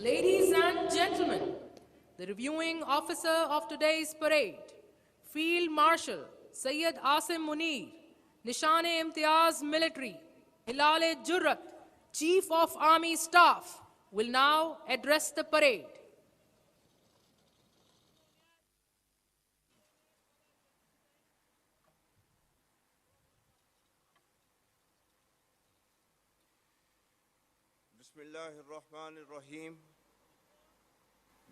Ladies and gentlemen, the reviewing officer of today's parade, Field Marshal Sayyid Asim Munir, Nishan-e-Imtiyaz Military, Hilal-e-Jurrat, Chief of Army Staff, will now address the parade. Bismillahirrahmanirrahim.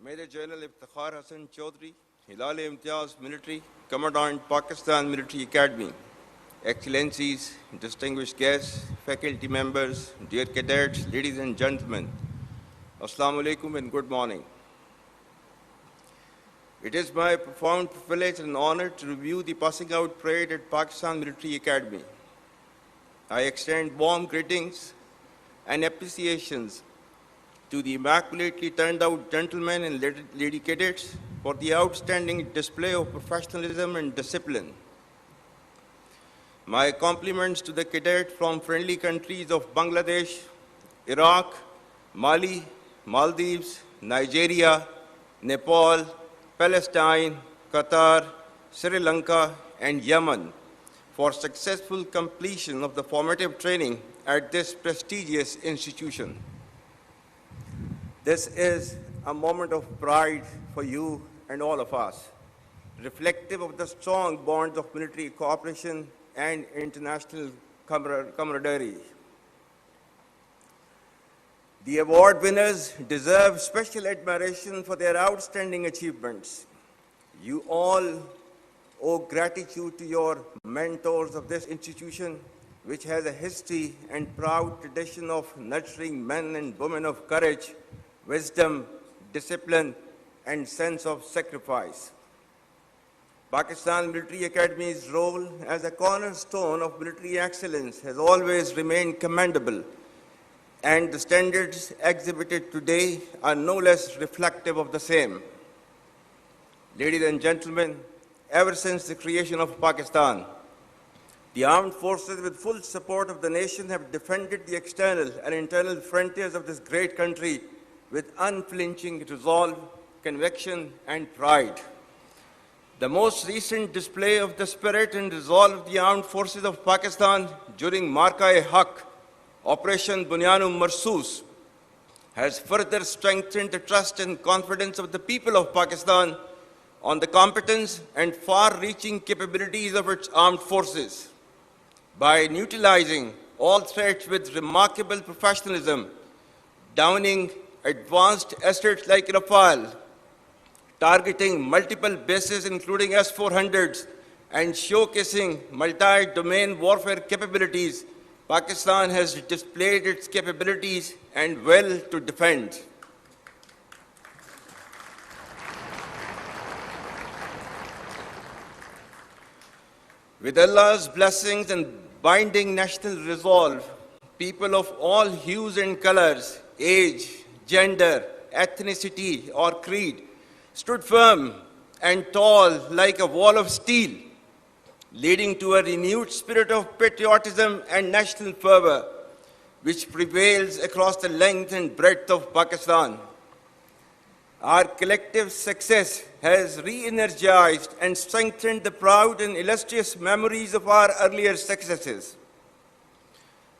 Major General Iftikhar Hassan Chaudhry, Hilal-e-Imtiyaz Military, Commandant Pakistan Military Academy, Excellencies, distinguished guests, faculty members, dear cadets, ladies and gentlemen, Assalamu alaikum and good morning. It is my profound privilege and honor to review the passing out parade at Pakistan Military Academy. I extend warm greetings and appreciations to the immaculately turned out gentlemen and lady cadets for the outstanding display of professionalism and discipline. My compliments to the cadets from friendly countries of Bangladesh, Iraq, Mali, Maldives, Nigeria, Nepal, Palestine, Qatar, Sri Lanka, and Yemen for successful completion of the formative training at this prestigious institution. This is a moment of pride for you and all of us, reflective of the strong bonds of military cooperation and international camaraderie. The award winners deserve special admiration for their outstanding achievements. You all owe gratitude to your mentors of this institution, which has a history and proud tradition of nurturing men and women of courage, wisdom, discipline, and sense of sacrifice. Pakistan Military Academy's role as a cornerstone of military excellence has always remained commendable, and the standards exhibited today are no less reflective of the same. Ladies and gentlemen, ever since the creation of Pakistan, the armed forces, with full support of the nation, have defended the external and internal frontiers of this great country with unflinching resolve, conviction, and pride. The most recent display of the spirit and resolve of the armed forces of Pakistan during Marka-e-Haq, Operation Bunyanu Marsoos, has further strengthened the trust and confidence of the people of Pakistan on the competence and far-reaching capabilities of its armed forces. By neutralizing all threats with remarkable professionalism, downing advanced assets like Rafale, targeting multiple bases including S-400s, and showcasing multi-domain warfare capabilities, Pakistan has displayed its capabilities and will to defend. With Allah's blessings and binding national resolve, people of all hues and colors, age, gender, ethnicity, or creed stood firm and tall like a wall of steel, leading to a renewed spirit of patriotism and national fervor, which prevails across the length and breadth of Pakistan. Our collective success has re-energized and strengthened the proud and illustrious memories of our earlier successes.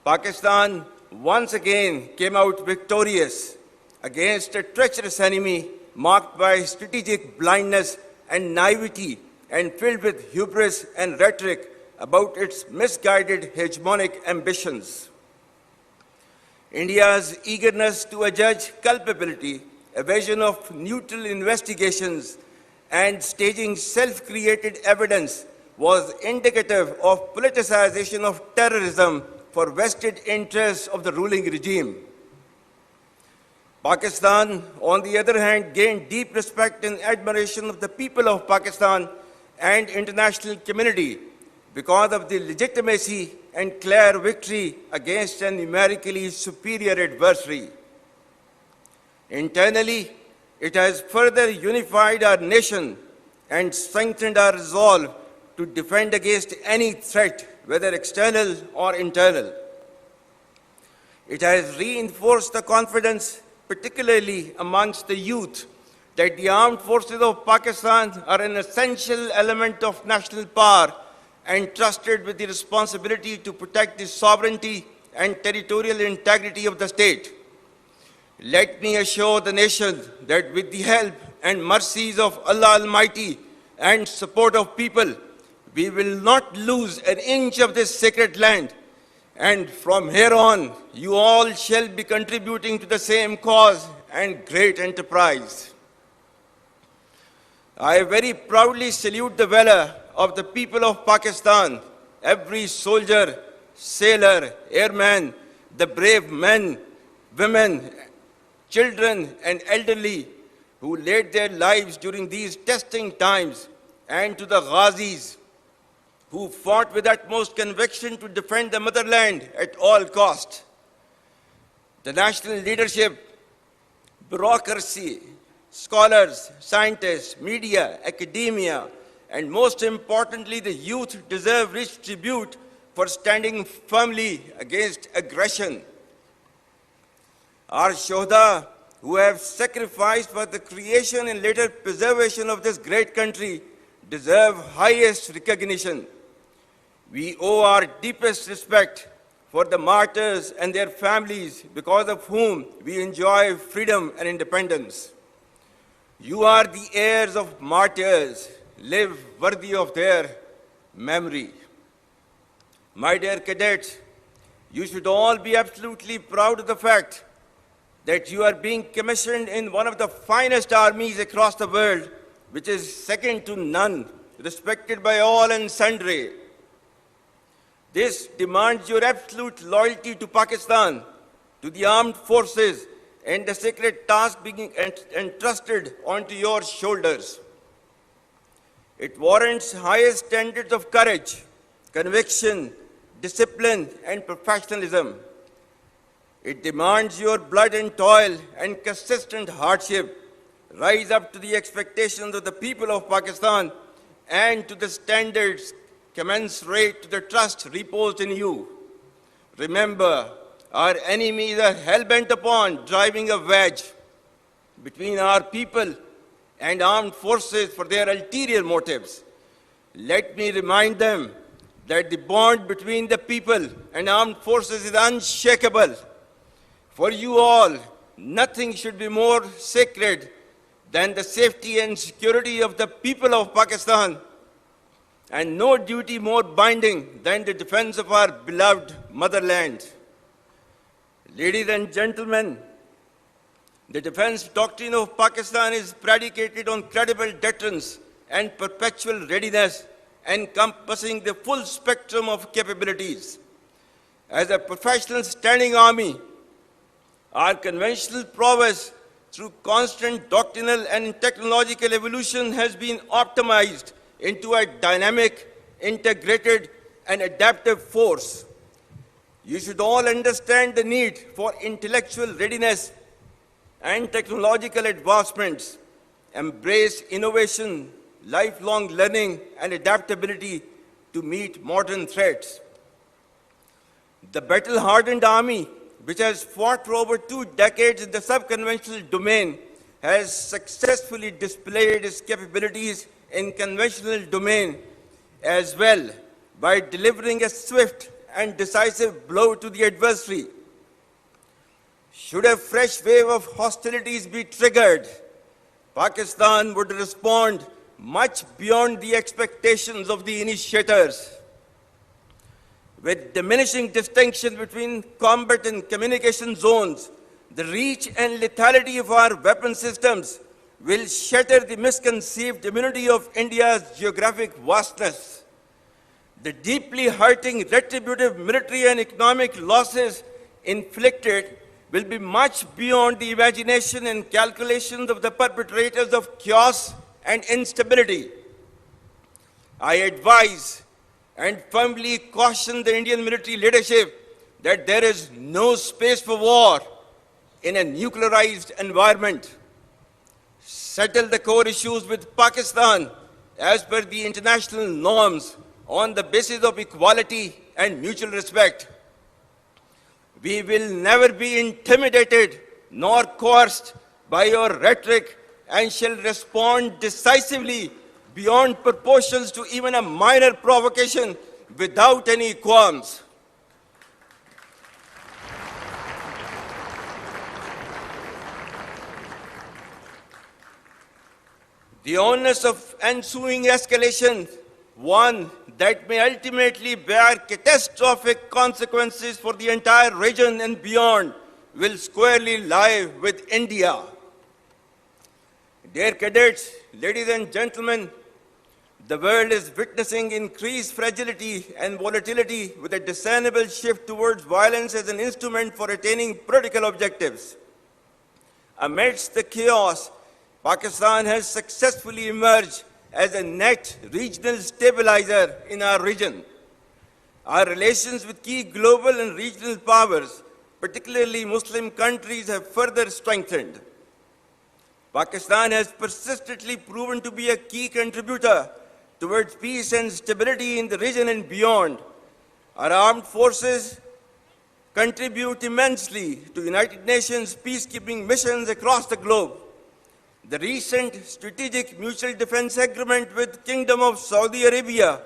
Pakistan once again came out victorious against a treacherous enemy marked by strategic blindness and naivety and filled with hubris and rhetoric about its misguided hegemonic ambitions. India's eagerness to adjudge culpability, evasion of neutral investigations, and staging self-created evidence was indicative of politicization of terrorism for vested interests of the ruling regime. Pakistan, on the other hand, gained deep respect and admiration of the people of Pakistan and international community because of the legitimacy and clear victory against a numerically superior adversary. Internally, it has further unified our nation and strengthened our resolve to defend against any threat, whether external or internal. It has reinforced the confidence particularly amongst the youth, that the armed forces of Pakistan are an essential element of national power and trusted with the responsibility to protect the sovereignty and territorial integrity of the state. Let me assure the nation that with the help and mercies of Allah Almighty and support of people, we will not lose an inch of this sacred land. And from here on, you all shall be contributing to the same cause and great enterprise. I very proudly salute the valor of the people of Pakistan, every soldier, sailor, airman, the brave men, women, children, and elderly who laid their lives during these testing times, and to the Ghazis who fought with utmost conviction to defend the motherland at all cost. The national leadership, bureaucracy, scholars, scientists, media, academia, and most importantly, the youth deserve rich tribute for standing firmly against aggression. Our Shohda, who have sacrificed for the creation and later preservation of this great country, deserve highest recognition. We owe our deepest respect for the martyrs and their families, because of whom we enjoy freedom and independence. You are the heirs of martyrs. Live worthy of their memory. My dear cadets, you should all be absolutely proud of the fact that you are being commissioned in one of the finest armies across the world, which is second to none, respected by all and sundry. This demands your absolute loyalty to Pakistan, to the armed forces, and the sacred task being entrusted onto your shoulders. It warrants highest standards of courage, conviction, discipline, and professionalism. It demands your blood and toil and consistent hardship rise up to the expectations of the people of Pakistan and to the standards commensurate to the trust reposed in you. Remember, our enemies are hell-bent upon driving a wedge between our people and armed forces for their ulterior motives. Let me remind them that the bond between the people and armed forces is unshakable. For you all, nothing should be more sacred than the safety and security of the people of Pakistan, and no duty more binding than the defense of our beloved motherland. Ladies and gentlemen, the defense doctrine of Pakistan is predicated on credible deterrence and perpetual readiness, encompassing the full spectrum of capabilities. As a professional standing army, our conventional prowess through constant doctrinal and technological evolution has been optimized into a dynamic, integrated, and adaptive force. You should all understand the need for intellectual readiness and technological advancements, embrace innovation, lifelong learning, and adaptability to meet modern threats. The battle-hardened army, which has fought for over 2 decades in the sub-conventional domain, has successfully displayed its capabilities in conventional domain as well by delivering a swift and decisive blow to the adversary. Should a fresh wave of hostilities be triggered, Pakistan would respond much beyond the expectations of the initiators. With diminishing distinction between combat and communication zones, the reach and lethality of our weapon systems will shatter the misconceived immunity of India's geographic vastness. The deeply hurting retributive military and economic losses inflicted will be much beyond the imagination and calculations of the perpetrators of chaos and instability. I advise and firmly caution the Indian military leadership that there is no space for war in a nuclearized environment. Settle the core issues with Pakistan as per the international norms on the basis of equality and mutual respect. We will never be intimidated nor coerced by your rhetoric, and shall respond decisively beyond proportions to even a minor provocation without any qualms. The onus of ensuing escalation, one that may ultimately bear catastrophic consequences for the entire region and beyond, will squarely lie with India. Dear cadets, ladies and gentlemen, the world is witnessing increased fragility and volatility with a discernible shift towards violence as an instrument for attaining political objectives. Amidst the chaos, Pakistan has successfully emerged as a net regional stabilizer in our region. Our relations with key global and regional powers, particularly Muslim countries, have further strengthened. Pakistan has persistently proven to be a key contributor towards peace and stability in the region and beyond. Our armed forces contribute immensely to United Nations peacekeeping missions across the globe. The recent strategic mutual defense agreement with Kingdom of Saudi Arabia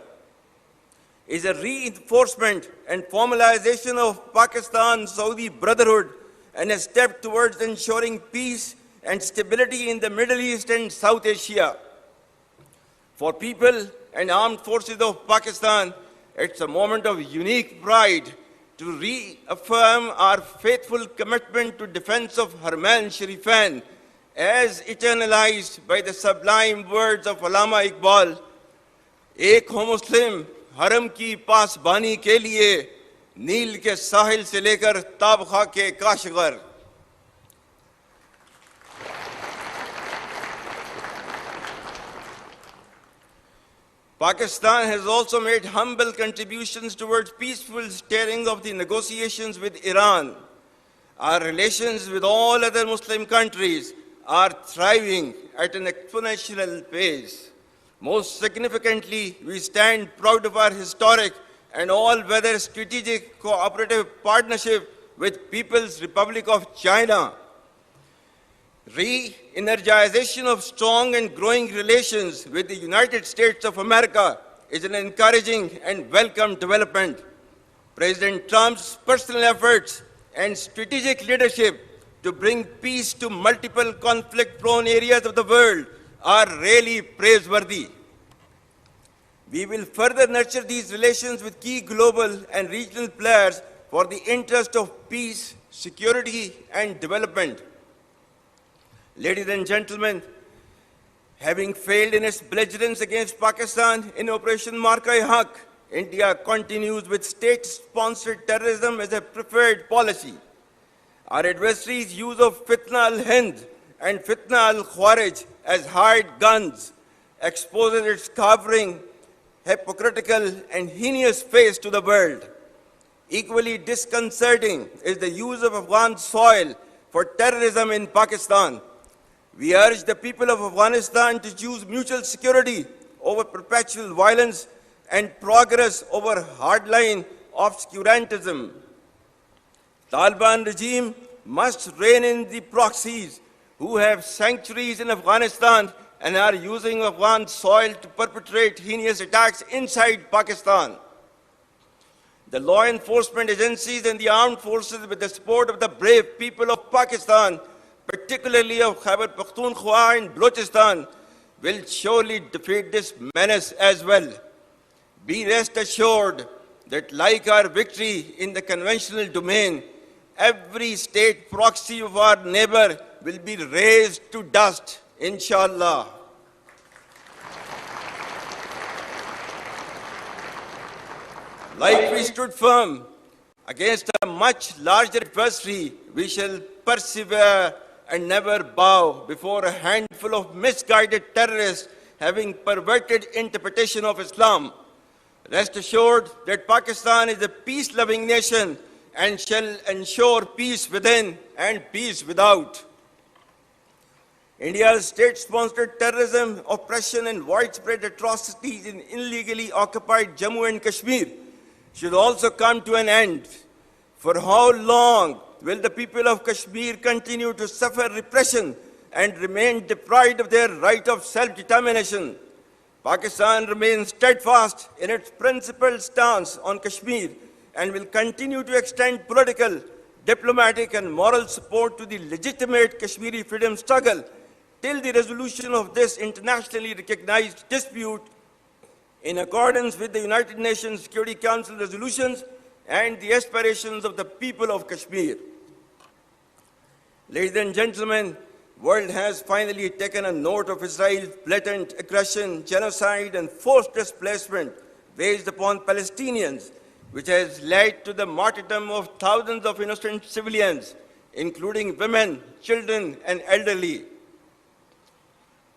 is a reinforcement and formalization of Pakistan-Saudi brotherhood and a step towards ensuring peace and stability in the Middle East and South Asia. For people and armed forces of Pakistan, it's a moment of unique pride to reaffirm our faithful commitment to defense of Haramain Sharifan, as eternalized by the sublime words of Allama Iqbal, एक हो मुस्लिम हरम की पासबानी के लिए नील के साहिल से लेकर ताबखा के Kashgar. Pakistan has also made humble contributions towards peaceful steering of the negotiations with Iran. Our relations with all other Muslim countries are thriving at an exponential pace. Most significantly, we stand proud of our historic and all-weather strategic cooperative partnership with People's Republic of China. Re-energization of strong and growing relations with the United States of America is an encouraging and welcome development. President Trump's personal efforts and strategic leadership to bring peace to multiple conflict-prone areas of the world are really praiseworthy. We will further nurture these relations with key global and regional players for the interest of peace, security, and development. Ladies and gentlemen, having failed in its belligerence against Pakistan in Operation Marka-e-Haq, India continues with state-sponsored terrorism as a preferred policy. Our adversaries' use of Fitna al-Hind and Fitna al-Khawarij as hired guns exposes its cowering, hypocritical, and heinous face to the world. Equally disconcerting is the use of Afghan soil for terrorism in Pakistan. We urge the people of Afghanistan to choose mutual security over perpetual violence and progress over hardline obscurantism. Taliban regime must rein in the proxies who have sanctuaries in Afghanistan and are using Afghan soil to perpetrate heinous attacks inside Pakistan. The law enforcement agencies and the armed forces, with the support of the brave people of Pakistan, particularly of Khyber Pakhtunkhwa and Balochistan, will surely defeat this menace as well. Be rest assured that, like our victory in the conventional domain, every state proxy of our neighbor will be razed to dust, inshallah. Like we stood firm against a much larger adversary, we shall persevere and never bow before a handful of misguided terrorists having perverted interpretation of Islam. Rest assured that Pakistan is a peace-loving nation and shall ensure peace within and peace without. India's state-sponsored terrorism, oppression, and widespread atrocities in illegally occupied Jammu and Kashmir should also come to an end. For how long will the people of Kashmir continue to suffer repression and remain deprived of their right of self-determination. Pakistan remains steadfast in its principled stance on Kashmir and will continue to extend political, diplomatic and moral support to the legitimate Kashmiri freedom struggle till the resolution of this internationally recognized dispute in accordance with the United Nations Security Council resolutions and the aspirations of the people of Kashmir. Ladies and gentlemen, the world has finally taken a note of Israel's blatant aggression, genocide and forced displacement waged upon Palestinians, which has led to the martyrdom of thousands of innocent civilians, including women, children and elderly.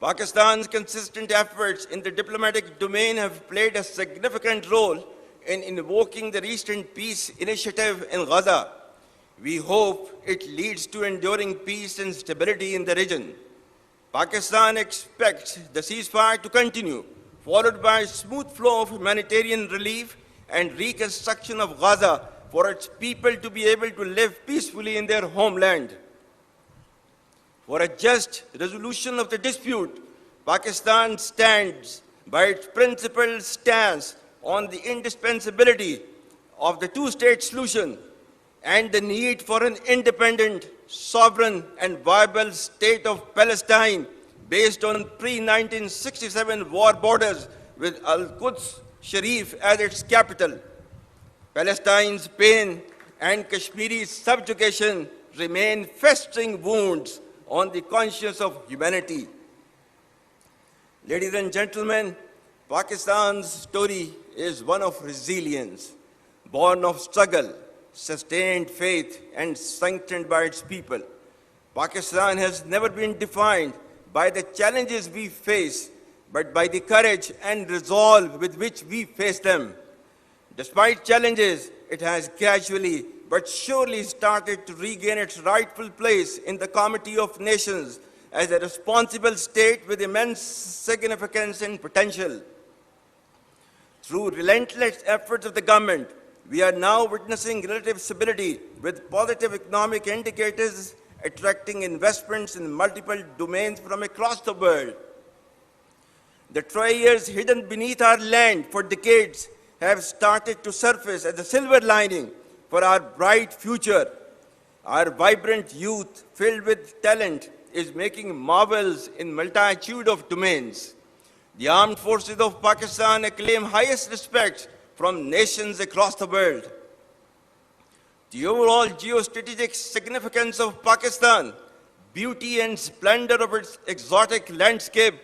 Pakistan's consistent efforts in the diplomatic domain have played a significant role in invoking the recent peace initiative in Gaza. We hope it leads to enduring peace and stability in the region. Pakistan expects the ceasefire to continue, followed by a smooth flow of humanitarian relief and reconstruction of Gaza for its people to be able to live peacefully in their homeland. For a just resolution of the dispute, Pakistan stands by its principled stance on the indispensability of the two-state solution and the need for an independent, sovereign and viable state of Palestine based on pre-1967 war borders with Al-Quds Sharif as its capital. Palestine's pain and Kashmiri's subjugation remain festering wounds on the conscience of humanity. Ladies and gentlemen, Pakistan's story is one of resilience, born of struggle, sustained faith, and strengthened by its people. Pakistan has never been defined by the challenges we face, but by the courage and resolve with which we face them. Despite challenges, it has gradually but surely started to regain its rightful place in the Committee of Nations as a responsible state with immense significance and potential. Through relentless efforts of the government, we are now witnessing relative stability with positive economic indicators attracting investments in multiple domains from across the world. The treasures hidden beneath our land for decades have started to surface as a silver lining for our bright future. Our vibrant youth, filled with talent, is making marvels in multitude of domains. The armed forces of Pakistan acclaim highest respect from nations across the world. The overall geostrategic significance of Pakistan, beauty and splendor of its exotic landscape,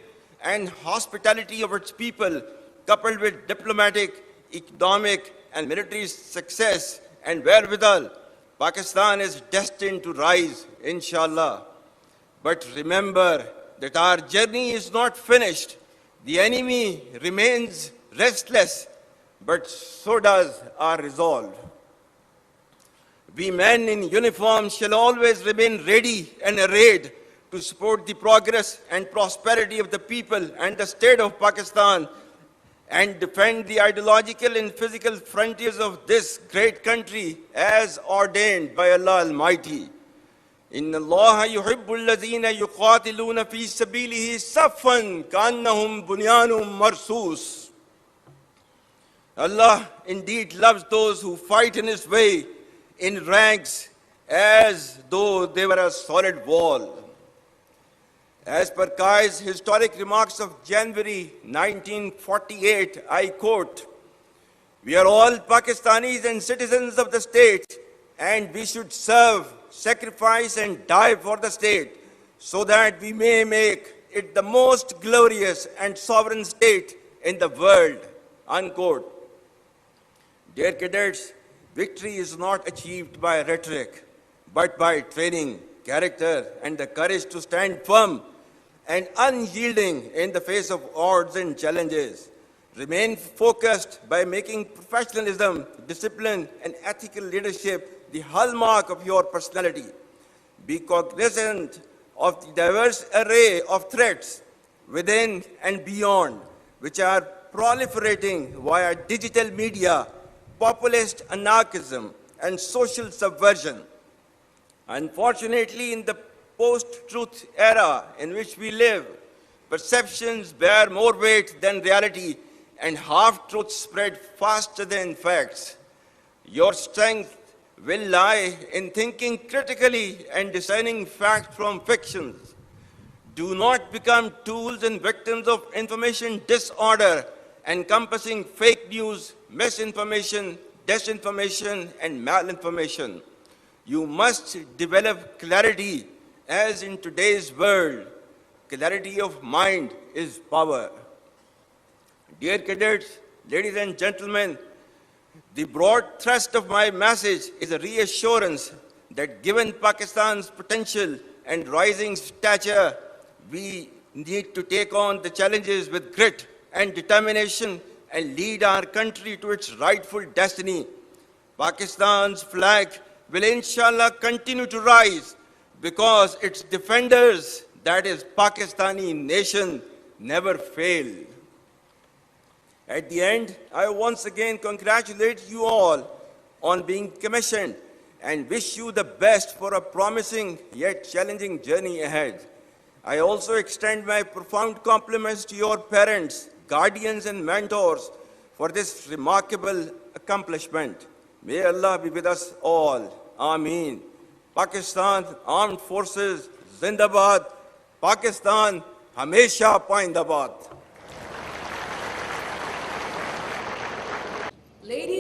and hospitality of its people, coupled with diplomatic, economic, and military success and wherewithal, Pakistan is destined to rise, inshallah. But remember that our journey is not finished. The enemy remains restless, but so does our resolve. We men in uniform shall always remain ready and arrayed to support the progress and prosperity of the people and the state of Pakistan and defend the ideological and physical frontiers of this great country as ordained by Allah Almighty. إن الله يحب الذين يقاتلون في سبيله صفا كأنهم بنيان مرصوص. Allah indeed loves those who fight in His way in ranks as though they were a solid wall. As per COAS historic remarks of January 1948, I quote, "We are all Pakistanis and citizens of the state, and we should serve, sacrifice and die for the state so that we may make it the most glorious and sovereign state in the world." Unquote. Dear cadets, victory is not achieved by rhetoric, but by training, character, and the courage to stand firm and unyielding in the face of odds and challenges. Remain focused by making professionalism, discipline, and ethical leadership the hallmark of your personality. Be cognizant of the diverse array of threats within and beyond, which are proliferating via digital media, populist anarchism, and social subversion. Unfortunately, in the post-truth era in which we live, perceptions bear more weight than reality and half-truths spread faster than facts. Your strength will lie in thinking critically and discerning fact from fictions. Do not become tools and victims of information disorder encompassing fake news, misinformation, disinformation, and malinformation. You must develop clarity, as in today's world, clarity of mind is power. Dear cadets, ladies and gentlemen, the broad thrust of my message is a reassurance that given Pakistan's potential and rising stature, we need to take on the challenges with grit and determination and lead our country to its rightful destiny. Pakistan's flag will inshallah continue to rise because its defenders, that is Pakistani nation, never fail. At the end, I once again congratulate you all on being commissioned and wish you the best for a promising yet challenging journey ahead. I also extend my profound compliments to your parents, guardians, and mentors for this remarkable accomplishment. May Allah be with us all. Ameen. Pakistan Armed Forces, Zindabad. Pakistan, Hamesha Paindabad. Ladies